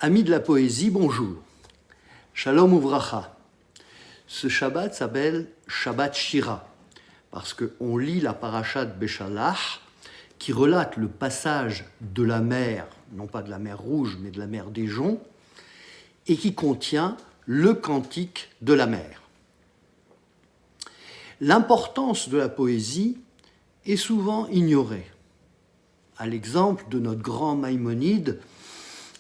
Amis de la poésie, bonjour. Shalom uvracha. Ce Shabbat s'appelle Shabbat Shira, parce qu'on lit la parashat Beshalach, qui relate le passage de la mer, non pas de la mer Rouge, mais de la mer des Joncs, et qui contient le cantique de la mer. L'importance de la poésie est souvent ignorée, à l'exemple de notre grand Maïmonide,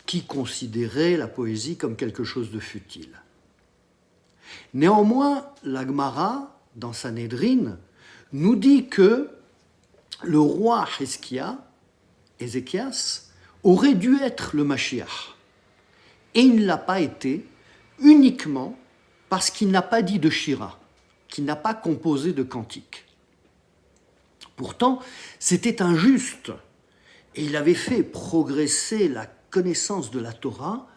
qui considérait la poésie comme quelque chose de futile. Néanmoins, la Gemara, dans Sanhédrin, nous dit que le roi Ézéchias, aurait dû être le Mashiach. Et il ne l'a pas été uniquement parce qu'il n'a pas dit de Shira, qu'il n'a pas composé de cantique. Pourtant, c'était injuste, et il avait fait progresser la connaissance de la Torah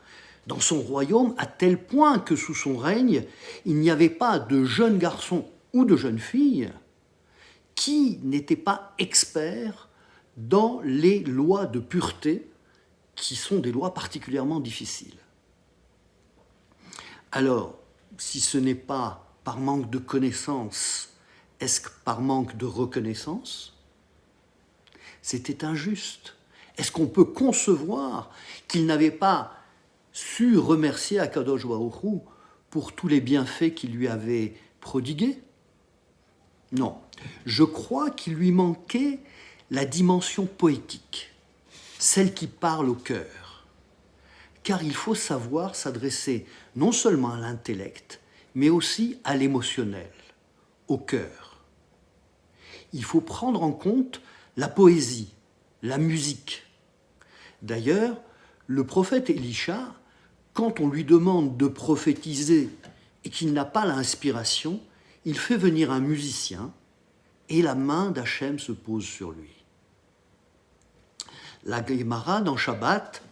dans son royaume à tel point que sous son règne, il n'y avait pas de jeunes garçons ou de jeunes filles qui n'étaient pas experts dans les lois de pureté, qui sont des lois particulièrement difficiles. Alors, si ce n'est pas par manque de connaissance, est-ce que par manque de reconnaissance ? C'était injuste. Est-ce qu'on peut concevoir qu'il n'avait pas su remercier Akadosh Baruch Hu pour tous les bienfaits qu'il lui avait prodigués ? Non. Je crois qu'il lui manquait la dimension poétique, celle qui parle au cœur. Car il faut savoir s'adresser non seulement à l'intellect, mais aussi à l'émotionnel, au cœur. Il faut prendre en compte la poésie, la musique. D'ailleurs, le prophète Élisha, quand on lui demande de prophétiser et qu'il n'a pas l'inspiration, il fait venir un musicien et la main d'Hachem se pose sur lui. La Gemara, dans Shabbat,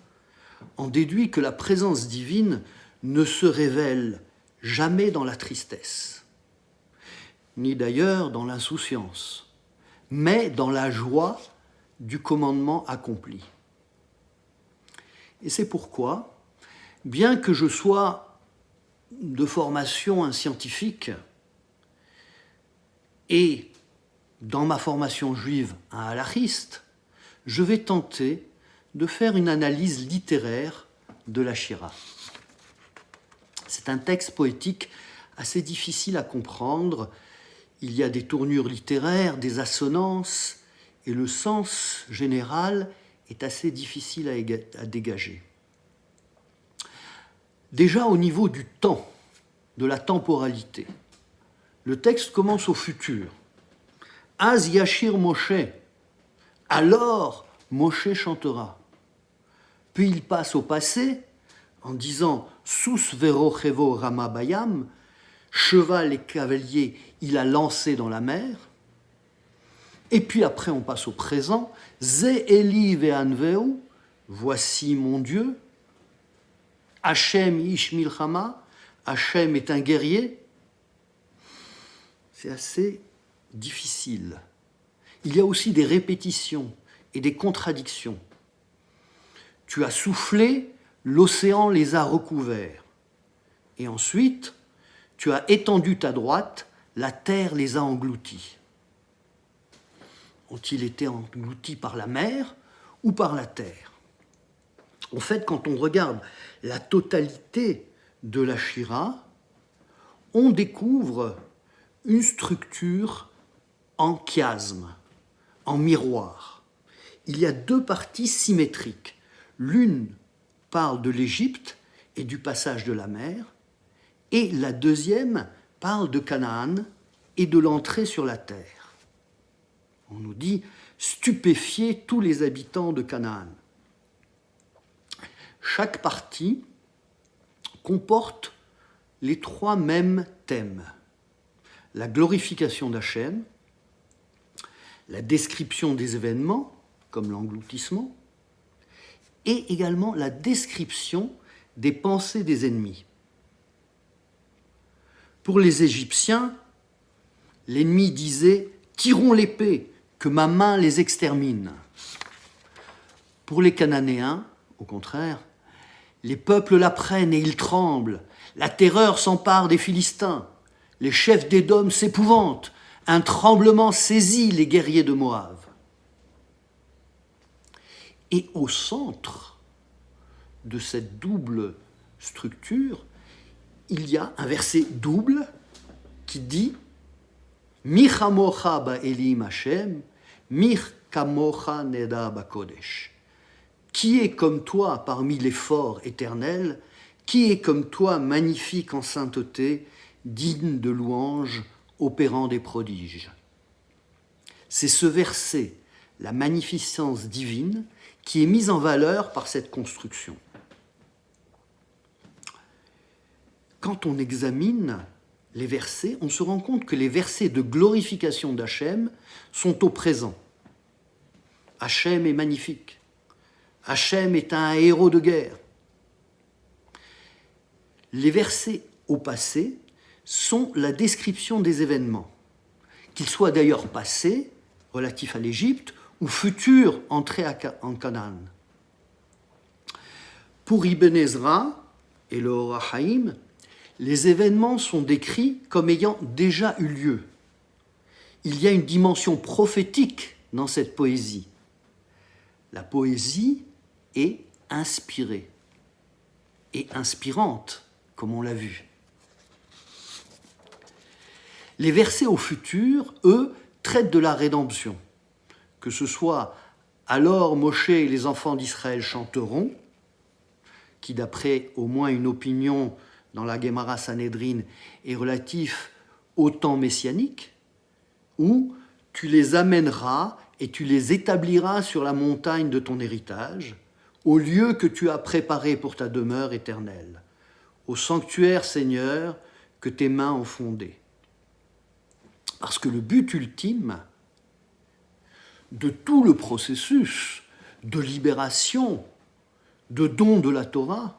en déduit que la présence divine ne se révèle jamais dans la tristesse, ni d'ailleurs dans l'insouciance, mais dans la joie du commandement accompli. Et c'est pourquoi, bien que je sois de formation un scientifique et dans ma formation juive un halachiste, je vais tenter de faire une analyse littéraire de la Shira. C'est un texte poétique assez difficile à comprendre. Il y a des tournures littéraires, des assonances, et le sens général est assez difficile à dégager. Déjà au niveau du temps, de la temporalité, le texte commence au futur. Az Yashir Moshe, alors Moshe chantera. Puis il passe au passé en disant Sous Verochevo Rama Bayam, cheval et cavalier, il a lancé dans la mer. Et puis après, on passe au présent. Ze Eli ve'anveu, voici mon Dieu. Hachem ish milchama, Hachem est un guerrier. C'est assez difficile. Il y a aussi des répétitions et des contradictions. Tu as soufflé, l'océan les a recouverts. Et ensuite, tu as étendu ta droite, la terre les a engloutis. Ont-ils été engloutis par la mer ou par la terre ? En fait, quand on regarde la totalité de la Shira, on découvre une structure en chiasme, en miroir. Il y a deux parties symétriques. L'une parle de l'Égypte et du passage de la mer, et la deuxième parle de Canaan et de l'entrée sur la terre. On nous dit « stupéfier tous les habitants de Canaan ». Chaque partie comporte les trois mêmes thèmes. La glorification d'Hachem, la description des événements, comme l'engloutissement, et également la description des pensées des ennemis. Pour les Égyptiens, l'ennemi disait « tirons l'épée, que ma main les extermine ». Pour les Cananéens, au contraire, Les peuples la prennent et ils tremblent. La terreur s'empare des Philistins. Les chefs d'Édom s'épouvantent. Un tremblement saisit les guerriers de Moab. Et au centre de cette double structure, il y a un verset double qui dit « Mi chamocha ba'elim Hashem, mi kamocha neda ba'kodesh » Qui est comme toi parmi les forts éternels? Qui est comme toi magnifique en sainteté, digne de louange, opérant des prodiges? C'est ce verset, la magnificence divine, qui est mise en valeur par cette construction. Quand on examine les versets, on se rend compte que les versets de glorification d'Hachem sont au présent. Hachem est magnifique. Hachem est un héros de guerre. Les versets au passé sont la description des événements, qu'ils soient d'ailleurs passés, relatifs à l'Égypte, ou futurs, entrés en Canaan. Pour Ibn Ezra et le Or HaHaïm, les événements sont décrits comme ayant déjà eu lieu. Il y a une dimension prophétique dans cette poésie. La poésie est inspirée et inspirante, comme on l'a vu. Les versets au futur, eux, traitent de la rédemption. Que ce soit « Alors Moshe et les enfants d'Israël chanteront », qui d'après au moins une opinion dans la Gemara Sanhedrin est relatif au temps messianique, ou « Tu les amèneras et tu les établiras sur la montagne de ton héritage, au lieu que tu as préparé pour ta demeure éternelle, au sanctuaire Seigneur que tes mains ont fondé. » Parce que le but ultime de tout le processus de libération, de don de la Torah,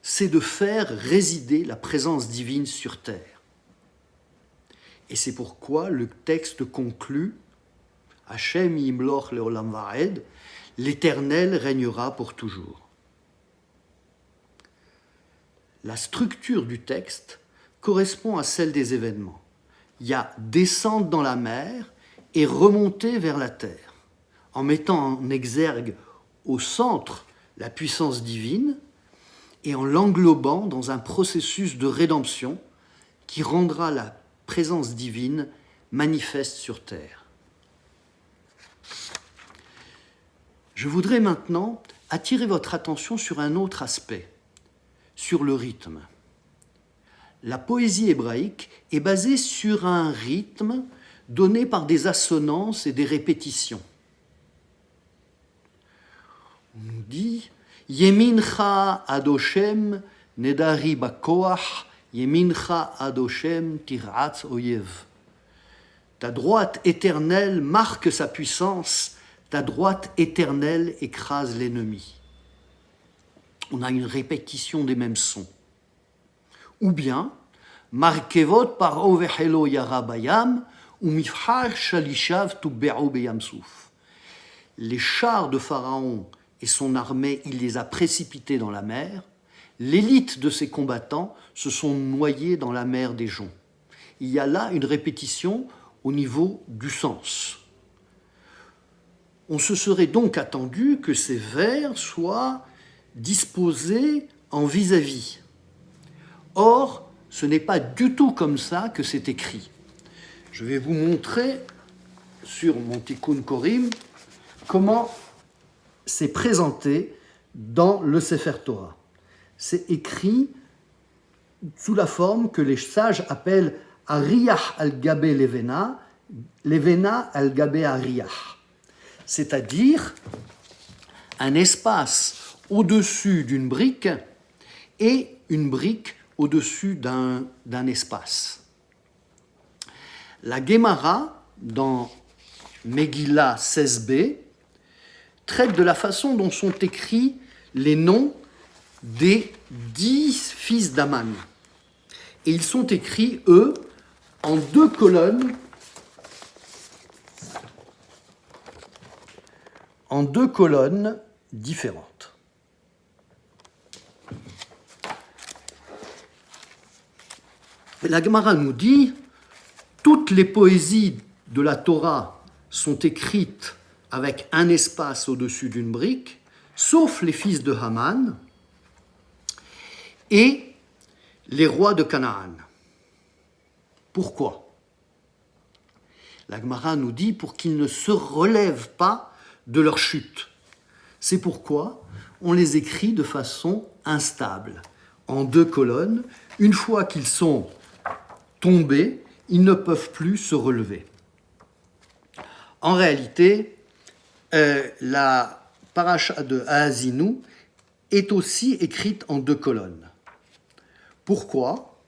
c'est de faire résider la présence divine sur terre. Et c'est pourquoi le texte conclut « Hashem yimloch leolam vaed » l'Éternel régnera pour toujours. La structure du texte correspond à celle des événements. Il y a descente dans la mer et remonter vers la terre, en mettant en exergue au centre la puissance divine et en l'englobant dans un processus de rédemption qui rendra la présence divine manifeste sur terre. Je voudrais maintenant attirer votre attention sur un autre aspect, sur le rythme. La poésie hébraïque est basée sur un rythme donné par des assonances et des répétitions. On nous dit « Yemincha adoshem nedari bakoach, yemincha adoshem tiratz oyev » Ta droite éternelle marque sa puissance, ta droite éternelle écrase l'ennemi. On a une répétition des mêmes sons. Ou bien, Markevot paro vechelo yara bayam, ou mifhar shalishav tube'u beyamsouf. Les chars de Pharaon et son armée, il les a précipités dans la mer. L'élite de ses combattants se sont noyés dans la mer des joncs. Il y a là une répétition au niveau du sens. On se serait donc attendu que ces vers soient disposés en vis-à-vis. Or, ce n'est pas du tout comme ça que c'est écrit. Je vais vous montrer sur mon Tikkun Korim comment c'est présenté dans le Sefer Torah. C'est écrit sous la forme que les sages appellent Ariyah al-Gabe Levena, Levena al-Gabe Ariyah. C'est-à-dire un espace au-dessus d'une brique et une brique au-dessus d'un espace. La Gemara, dans Megillah 16b, traite de la façon dont sont écrits les noms des 10 fils d'Aman. Et ils sont écrits, eux, en 2 colonnes, différentes. La Gemara nous dit, toutes les poésies de la Torah sont écrites avec un espace au-dessus d'une brique, sauf les fils de Haman et les rois de Canaan. Pourquoi? La Gemara nous dit pour qu'ils ne se relèvent pas de leur chute. C'est pourquoi on les écrit de façon instable, en 2 colonnes. Une fois qu'ils sont tombés, ils ne peuvent plus se relever. En réalité, la paracha de Haazinu est aussi écrite en 2 colonnes. Pourquoi?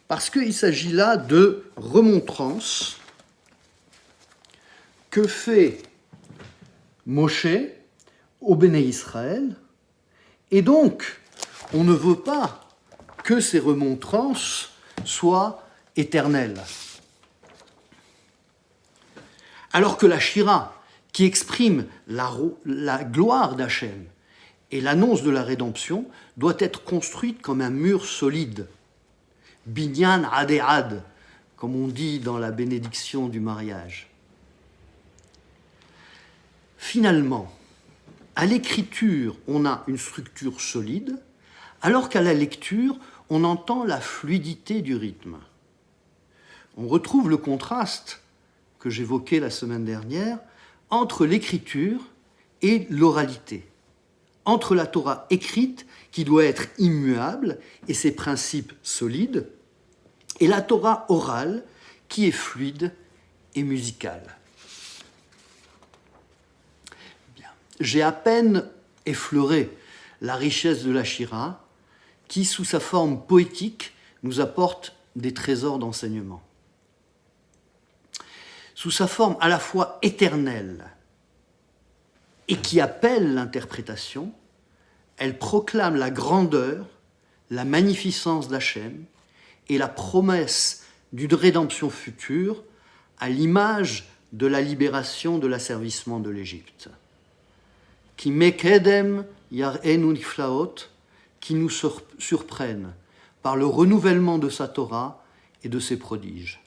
Parce qu'il s'agit là de remontrances que fait Moshe au Béné Israël, et donc on ne veut pas que ces remontrances soient éternelles. Alors que la Shira, qui exprime la gloire d'Hachem et l'annonce de la rédemption, doit être construite comme un mur solide. Binyan adéad, comme on dit dans la bénédiction du mariage. Finalement, à l'écriture, on a une structure solide, alors qu'à la lecture, on entend la fluidité du rythme. On retrouve le contraste que j'évoquais la semaine dernière entre l'écriture et l'oralité, entre la Torah écrite, qui doit être immuable et ses principes solides, et la Torah orale, qui est fluide et musicale. J'ai à peine effleuré la richesse de la Shira, qui, sous sa forme poétique, nous apporte des trésors d'enseignement. Sous sa forme à la fois éternelle et qui appelle l'interprétation, elle proclame la grandeur, la magnificence d'Hachem et la promesse d'une rédemption future à l'image de la libération de l'asservissement de l'Égypte. Qui mekedem yar'enu niflaot, qui nous surprennent par le renouvellement de sa Torah et de ses prodiges.